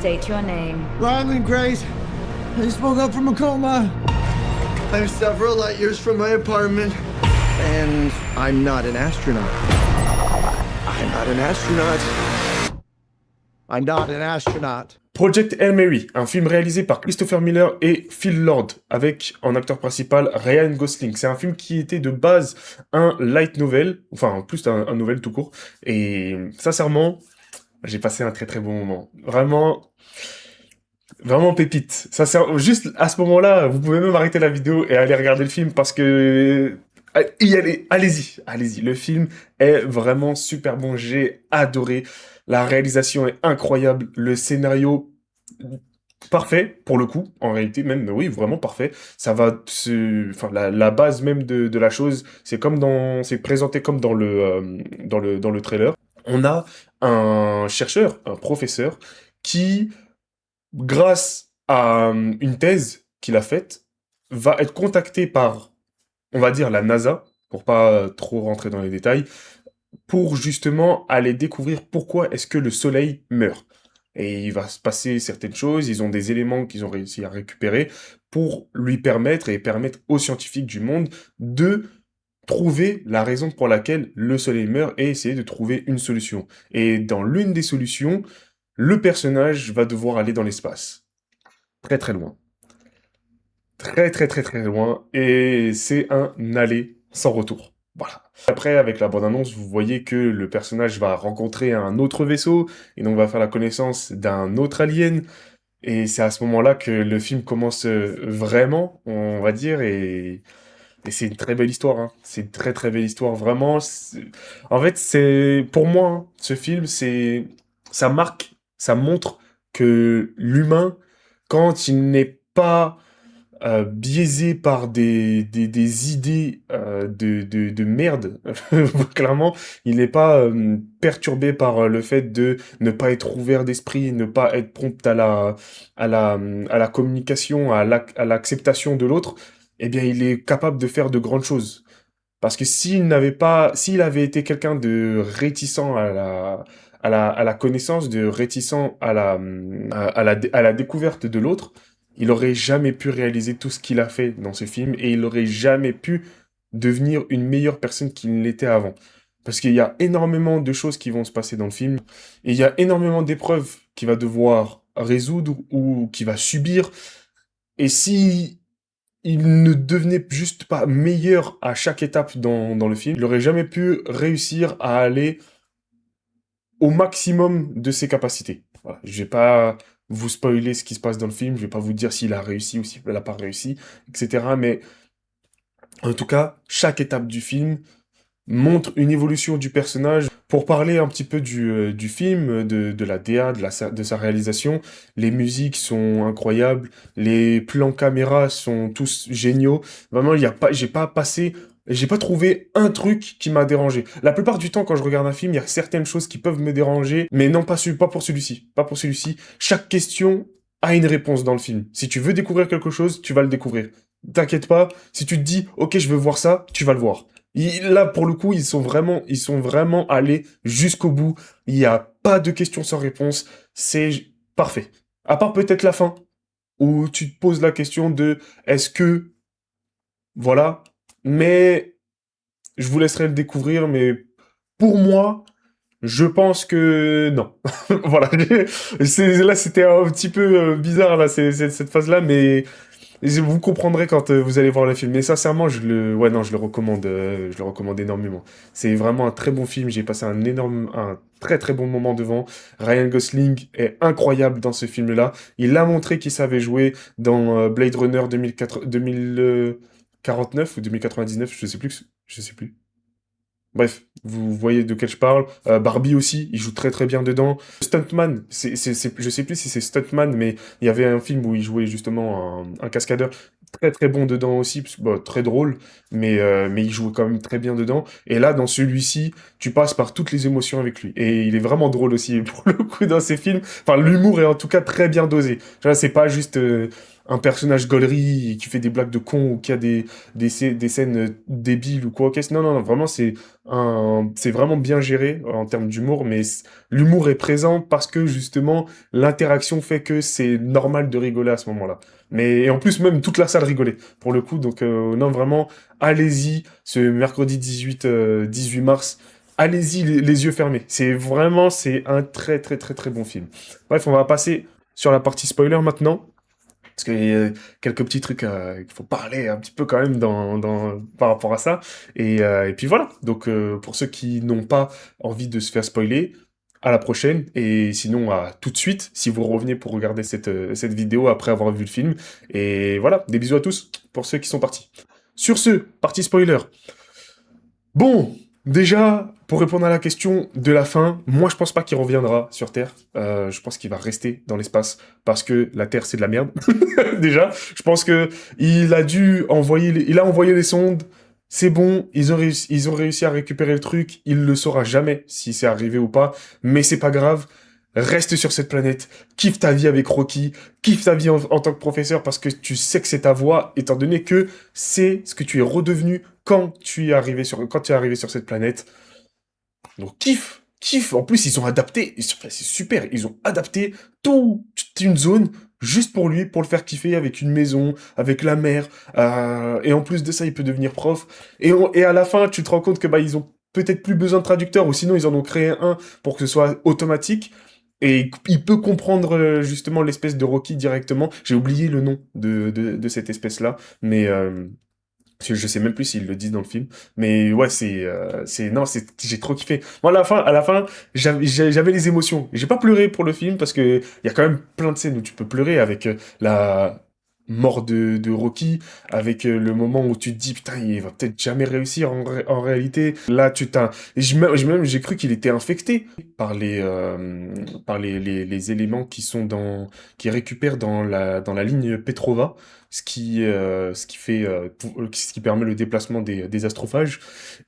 state your name. Ryland Grace. I just woke up from a coma. I'm several light years from my apartment. And I'm not an astronaut. I'm not an astronaut. I'm not an astronaut. Project Hail Mary, un film réalisé par Christopher Miller et Phil Lord, avec en acteur principal Ryan Gosling. C'est un film qui était de base un light novel, enfin en plus un novel tout court. Et sincèrement, j'ai passé un très très bon moment. Vraiment, vraiment pépite. Juste à ce moment-là, vous pouvez même arrêter la vidéo et aller regarder le film parce que... Allez-y. Le film est vraiment super bon. J'ai adoré. La réalisation est incroyable. Le scénario, parfait, pour le coup. En réalité, même, oui, vraiment parfait. Ça va enfin, la base même de la chose, c'est présenté comme dans le trailer. On a un chercheur, un professeur, qui, grâce à une thèse qu'il a faite, va être contacté par, on va dire, la NASA, pour pas trop rentrer dans les détails, pour justement aller découvrir pourquoi est-ce que le Soleil meurt. Et il va se passer certaines choses, ils ont des éléments qu'ils ont réussi à récupérer pour lui permettre et permettre aux scientifiques du monde de trouver la raison pour laquelle le Soleil meurt et essayer de trouver une solution. Et dans l'une des solutions, le personnage va devoir aller dans l'espace. Très très loin. Très loin. Et c'est un aller sans retour. Voilà. Après, avec la bande-annonce, vous voyez que le personnage va rencontrer un autre vaisseau, et donc va faire la connaissance d'un autre alien, et c'est à ce moment-là que le film commence vraiment, on va dire, et c'est une très belle histoire, hein. C'est une très très belle histoire, vraiment. En fait, pour moi, hein, ce film, ça montre que l'humain, quand il n'est pas biaisé par des idées de merde. Clairement, il n'est pas perturbé par le fait de ne pas être ouvert d'esprit, ne pas être prompt à la communication, à l'acceptation de l'autre. Eh bien, il est capable de faire de grandes choses. Parce que s'il avait été quelqu'un de réticent à la connaissance, de réticent à la découverte de l'autre, il aurait jamais pu réaliser tout ce qu'il a fait dans ce film et il aurait jamais pu devenir une meilleure personne qu'il l'était avant. Parce qu'il y a énormément de choses qui vont se passer dans le film et il y a énormément d'épreuves qu'il va devoir résoudre ou qu'il va subir. Et si il ne devenait juste pas meilleur à chaque étape dans le film, il n'aurait jamais pu réussir à aller au maximum de ses capacités. Voilà. Je vais pas vous spoiler ce qui se passe dans le film, je vais pas vous dire s'il a réussi ou s'il n'a pas réussi, etc. Mais en tout cas, chaque étape du film montre une évolution du personnage. Pour parler un petit peu du film, de la DA, de sa réalisation, les musiques sont incroyables, les plans caméra sont tous géniaux. Vraiment, j'ai pas trouvé un truc qui m'a dérangé. La plupart du temps, quand je regarde un film, il y a certaines choses qui peuvent me déranger, mais non, pas pour celui-ci. Pas pour celui-ci. Chaque question a une réponse dans le film. Si tu veux découvrir quelque chose, tu vas le découvrir. T'inquiète pas, si tu te dis, ok, je veux voir ça, tu vas le voir. Là, pour le coup, ils sont vraiment allés jusqu'au bout. Il n'y a pas de questions sans réponse. C'est parfait. À part peut-être la fin, où tu te poses la question de, est-ce que, voilà. Mais, je vous laisserai le découvrir, mais pour moi, je pense que non. Voilà. Là, c'était un petit peu bizarre, là, cette phase-là, mais vous comprendrez quand vous allez voir le film. Mais sincèrement, je le recommande énormément. C'est vraiment un très bon film. J'ai passé un très très bon moment devant. Ryan Gosling est incroyable dans ce film-là. Il a montré qu'il savait jouer dans Blade Runner 2049 ou 2099, je sais plus. Bref, vous voyez de quel je parle. Barbie aussi, il joue très très bien dedans. Stuntman, je sais plus si c'est Stuntman, mais il y avait un film où il jouait justement un cascadeur très très bon dedans aussi, très drôle, mais il jouait quand même très bien dedans. Et là, dans celui-ci, tu passes par toutes les émotions avec lui. Et il est vraiment drôle aussi, pour le coup, dans ces films. Enfin, l'humour est en tout cas très bien dosé. Tu vois, c'est pas juste un personnage gaulerie qui fait des blagues de con ou qui a des scènes débiles ou quoi. Non, non, non, vraiment, c'est vraiment bien géré en termes d'humour, mais l'humour est présent parce que justement, l'interaction fait que c'est normal de rigoler à ce moment-là. Mais et en plus, même toute la salle rigolait, pour le coup. Donc, non, vraiment, allez-y, ce mercredi 18 mars, allez-y les yeux fermés. C'est un très très très très bon film. Bref, on va passer sur la partie spoiler maintenant. Parce qu'il y a quelques petits trucs qu'il faut parler un petit peu quand même par rapport à ça. Et puis voilà. Donc pour ceux qui n'ont pas envie de se faire spoiler, à la prochaine. Et sinon, à tout de suite, si vous revenez pour regarder cette vidéo après avoir vu le film. Et voilà, des bisous à tous pour ceux qui sont partis. Sur ce, partie spoiler. Bon, déjà, pour répondre à la question de la fin, moi je pense pas qu'il reviendra sur Terre. Je pense qu'il va rester dans l'espace parce que la Terre c'est de la merde. Déjà, je pense que il a envoyé les sondes. C'est bon, ils ont réussi à récupérer le truc. Il le saura jamais si c'est arrivé ou pas, mais c'est pas grave. Reste sur cette planète, kiffe ta vie avec Rocky, kiffe ta vie en tant que professeur parce que tu sais que c'est ta voie, étant donné que c'est ce que tu es redevenu quand tu es arrivé sur cette planète. Donc kiffe, kiffe. En plus, ils ont adapté, enfin, c'est super, ils ont adapté toute une zone juste pour lui, pour le faire kiffer avec une maison, avec la mer. Et en plus de ça, il peut devenir prof. Et à la fin, tu te rends compte que bah ils ont peut-être plus besoin de traducteur, ou sinon ils en ont créé un pour que ce soit automatique. Et il peut comprendre justement l'espèce de Rocky directement. J'ai oublié le nom de cette espèce-là, mais je sais même plus s'ils le disent dans le film, mais ouais, non, j'ai trop kiffé. Moi, à la fin, j'avais les émotions. J'ai pas pleuré pour le film parce que il y a quand même plein de scènes où tu peux pleurer avec la mort de Rocky, avec le moment où tu te dis putain, il va peut-être jamais réussir en réalité. Là, j'ai cru qu'il était infecté par les éléments qui récupèrent dans la ligne Petrova ce qui permet le déplacement des astrophages.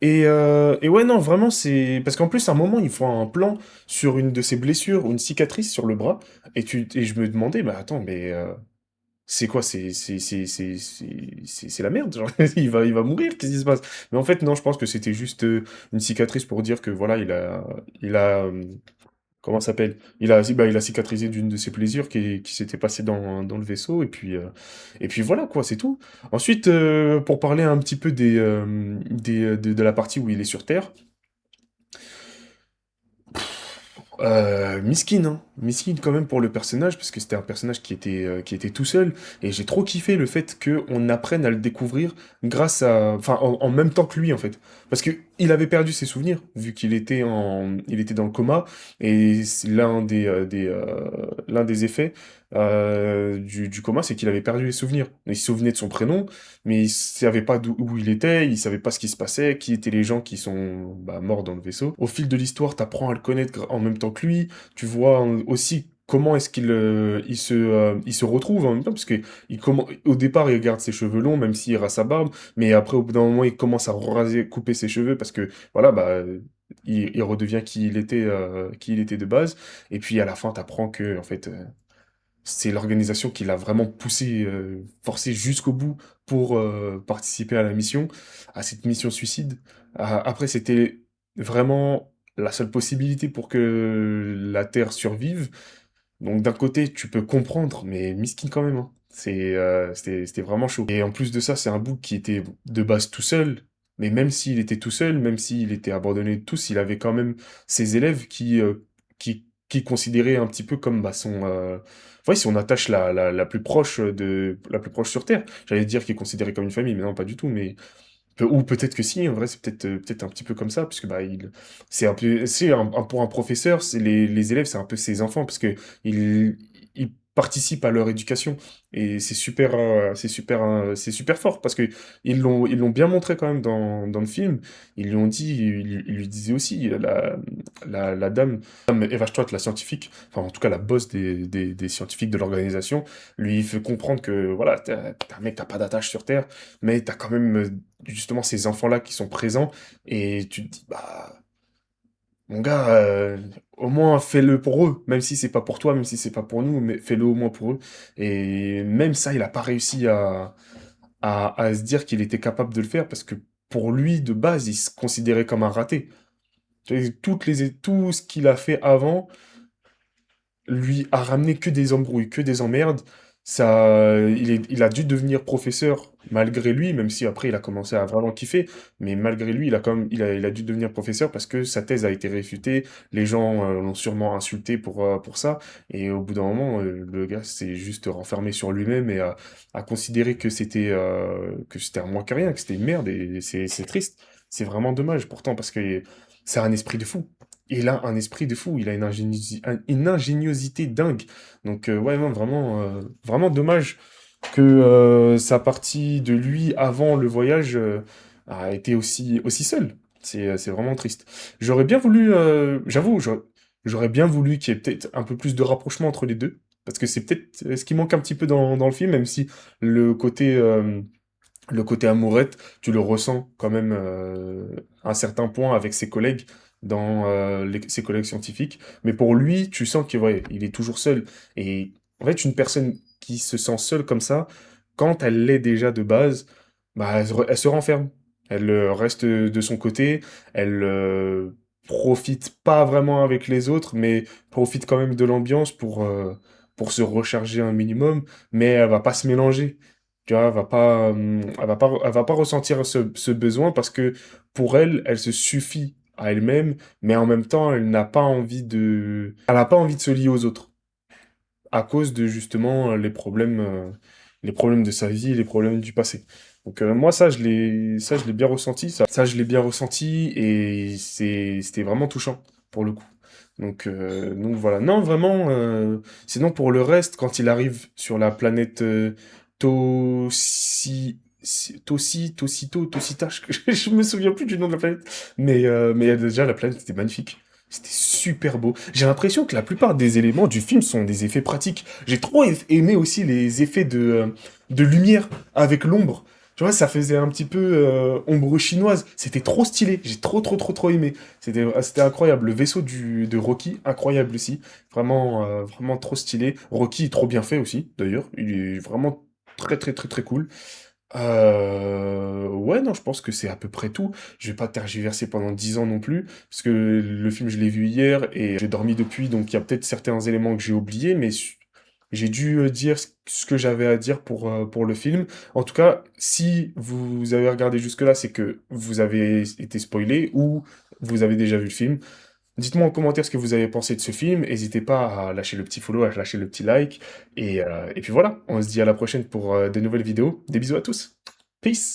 Et ouais, non, vraiment, c'est... Parce qu'en plus, à un moment, ils font un plan sur une de ses blessures, ou une cicatrice sur le bras, et je me demandais, bah attends, mais c'est quoi? C'est la merde, genre, il va mourir, qu'est-ce qui se passe? Mais en fait, non, je pense que c'était juste une cicatrice pour dire que voilà, comment ça s'appelle? Il a cicatrisé d'une de ses blessures qui s'était passée dans le vaisseau, et puis voilà, quoi, c'est tout. Ensuite, pour parler un petit peu de la partie où il est sur Terre, miskin, hein. Miskin quand même pour le personnage, parce que c'était un personnage qui était tout seul, et j'ai trop kiffé le fait qu'on apprenne à le découvrir enfin, en même temps que lui, en fait. Parce que il avait perdu ses souvenirs, vu il était dans le coma, et l'un des effets du coma, c'est qu'il avait perdu les souvenirs. Il se souvenait de son prénom, mais il savait pas où il était, il savait pas ce qui se passait, qui étaient les gens qui sont bah, morts dans le vaisseau. Au fil de l'histoire, t'apprends à le connaître en même temps que lui, tu vois aussi comment est-ce il se retrouve en même temps, parce que au départ, il garde ses cheveux longs, même s'il rase sa barbe, mais après, au bout d'un moment, il commence à couper ses cheveux, parce que, voilà, bah, il redevient qui il était de base, et puis à la fin, t'apprends que, en fait, c'est l'organisation qui l'a vraiment poussé, forcé jusqu'au bout pour participer à la mission, à cette mission suicide. Après, c'était vraiment la seule possibilité pour que la Terre survive. Donc d'un côté, tu peux comprendre, mais miskin quand même, hein. C'était vraiment chaud. Et en plus de ça, c'est un bouc qui était de base tout seul. Mais même s'il était tout seul, même s'il était abandonné de tous, il avait quand même ses élèves qui considéraient un petit peu comme bah, ouais, si on attache la plus proche la plus proche sur Terre. J'allais dire qu'il est considéré comme une famille, mais non, pas du tout. Mais ou peut-être que si, en vrai, c'est peut-être un petit peu comme ça, puisque bah, c'est un peu, pour un professeur, les élèves, c'est un peu ses enfants, parce que ils participent à leur éducation, et c'est super fort, parce que ils l'ont bien montré quand même dans le film, ils lui ont dit, ils lui disaient aussi, la dame Eva Strout, la scientifique, enfin en tout cas la boss des scientifiques de l'organisation, lui fait comprendre que voilà, t'es un mec, t'as pas d'attache sur Terre, mais t'as quand même justement ces enfants-là qui sont présents, et tu te dis, bah, Mon gars, au moins fais-le pour eux, même si c'est pas pour toi, même si c'est pas pour nous, mais fais-le au moins pour eux. Et même ça, il a pas réussi à se dire qu'il était capable de le faire parce que pour lui, de base, il se considérait comme un raté. Tu vois, tout ce qu'il a fait avant, lui a ramené que des embrouilles, que des emmerdes. Ça, il a dû devenir professeur malgré lui, même si après il a commencé à vraiment kiffer, mais malgré lui, il a quand même, il a dû devenir professeur parce que sa thèse a été réfutée, les gens l'ont sûrement insulté pour ça, et au bout d'un moment, le gars s'est juste renfermé sur lui-même et a considéré que c'était un moins que rien, que c'était une merde, et c'est triste. C'est vraiment dommage pourtant parce que c'est un esprit de fou. Il a un esprit de fou, il a une ingéniosité dingue. Donc ouais, non, vraiment, vraiment dommage que sa partie de lui avant le voyage a été aussi seule. C'est vraiment triste. J'aurais bien voulu, j'avoue, j'aurais bien voulu qu'il y ait peut-être un peu plus de rapprochement entre les deux. Parce que c'est peut-être ce qui manque un petit peu dans le film, même si le côté, euh, le côté amourette, tu le ressens quand même à un certain point avec ses collègues ses collègues scientifiques. Mais pour lui, tu sens que ouais, il est toujours seul. Et en fait, une personne qui se sent seule comme ça, quand elle l'est déjà de base, bah, elle se renferme. Elle reste de son côté, elle profite pas vraiment avec les autres, mais profite quand même de l'ambiance pour se recharger un minimum, mais elle va pas se mélanger. Tu vois, elle va pas ressentir ce besoin parce que pour elle, elle se suffit à elle-même, mais en même temps, elle n'a pas envie de se lier aux autres à cause de justement les problèmes de sa vie, les problèmes du passé. Donc moi, ça, je l'ai bien ressenti, ça, je l'ai bien ressenti et c'était vraiment touchant pour le coup. Donc voilà. Non, vraiment. Sinon, pour le reste, quand il arrive sur la planète Tosita, je me souviens plus du nom de la planète, mais déjà la planète était magnifique. C'était super beau. J'ai l'impression que la plupart des éléments du film sont des effets pratiques. J'ai trop aimé aussi les effets de lumière avec l'ombre. Tu vois, ça faisait un petit peu ombre chinoise. C'était trop stylé. J'ai trop aimé. C'était incroyable. Le vaisseau de Rocky, incroyable aussi. Vraiment, vraiment trop stylé. Rocky, trop bien fait aussi, d'ailleurs. Il est vraiment très cool. Ouais, non, je pense que c'est à peu près tout. Je vais pas tergiverser pendant 10 ans non plus, parce que le film, je l'ai vu hier et j'ai dormi depuis, donc il y a peut-être certains éléments que j'ai oubliés, mais j'ai dû dire ce que j'avais à dire pour le film. En tout cas, si vous avez regardé jusque-là, c'est que vous avez été spoilé ou vous avez déjà vu le film. Dites-moi en commentaire ce que vous avez pensé de ce film. N'hésitez pas à lâcher le petit follow, à lâcher le petit like. Et puis voilà, on se dit à la prochaine pour de nouvelles vidéos. Des bisous à tous. Peace!